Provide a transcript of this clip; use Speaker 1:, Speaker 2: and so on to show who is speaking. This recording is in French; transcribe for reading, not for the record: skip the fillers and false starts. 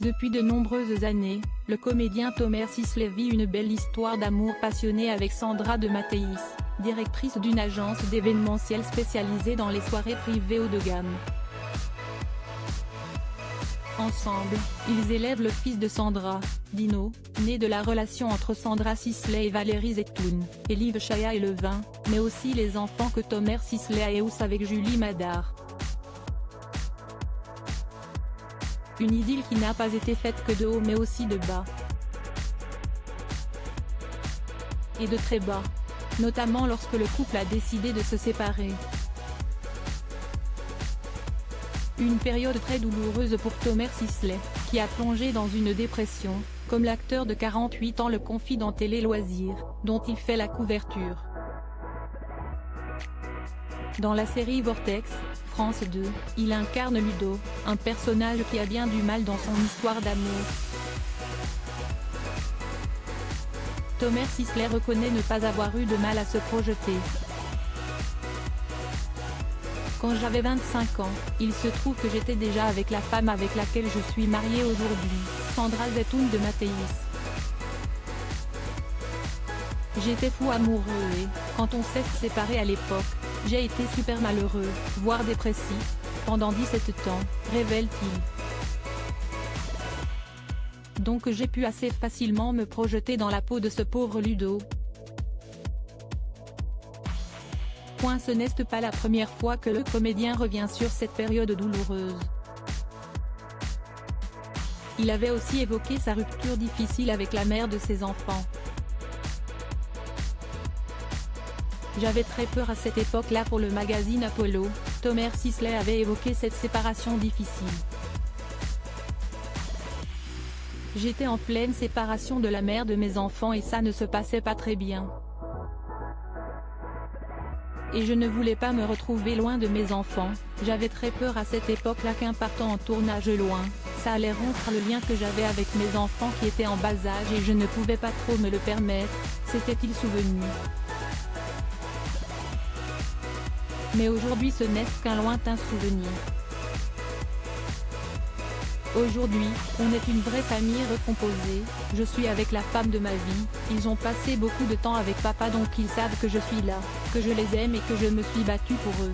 Speaker 1: Depuis de nombreuses années, le comédien Tomer Sisley vit une belle histoire d'amour passionné avec Sandra de Mattéis, directrice d'une agence d'événementiel spécialisée dans les soirées privées haut de gamme. Ensemble, ils élèvent le fils de Sandra, Dino, né de la relation entre Sandra Sisley et Valérie Zetoun, et Liv Chaya et Levin, mais aussi les enfants que Tomer Sisley a eus avec Julie Madar. Une idylle qui n'a pas été faite que de haut mais aussi de bas. Et de très bas. Notamment lorsque le couple a décidé de se séparer. Une période très douloureuse pour Tomer Sisley, qui a plongé dans une dépression, comme l'acteur de 48 ans le confie dans Télé Loisirs, dont il fait la couverture. Dans la série Vortex, France 2, il incarne Ludo, un personnage qui a bien du mal dans son histoire d'amour. Tomer Sisley reconnaît ne pas avoir eu de mal à se projeter. Quand j'avais 25 ans, il se trouve que j'étais déjà avec la femme avec laquelle je suis marié aujourd'hui, Sandra Zetoun de Mattéis. J'étais fou amoureux et, quand on s'est séparé à l'époque, j'ai été super malheureux, voire dépressif, pendant 17 ans, révèle-t-il. Donc j'ai pu assez facilement me projeter dans la peau de ce pauvre Ludo. Ce n'est pas la première fois que le comédien revient sur cette période douloureuse. Il avait aussi évoqué sa rupture difficile avec la mère de ses enfants. J'avais très peur à cette époque-là pour le magazine Apollo, Tomer Sisley avait évoqué cette séparation difficile. J'étais en pleine séparation de la mère de mes enfants et ça ne se passait pas très bien. Et je ne voulais pas me retrouver loin de mes enfants, j'avais très peur à cette époque-là qu'en partant en tournage loin, ça allait rompre le lien que j'avais avec mes enfants qui étaient en bas âge et je ne pouvais pas trop me le permettre, s'était-il souvenu. Mais aujourd'hui ce n'est qu'un lointain souvenir. Aujourd'hui, on est une vraie famille recomposée, je suis avec la femme de ma vie, ils ont passé beaucoup de temps avec papa donc ils savent que je suis là, que je les aime et que je me suis battue pour eux.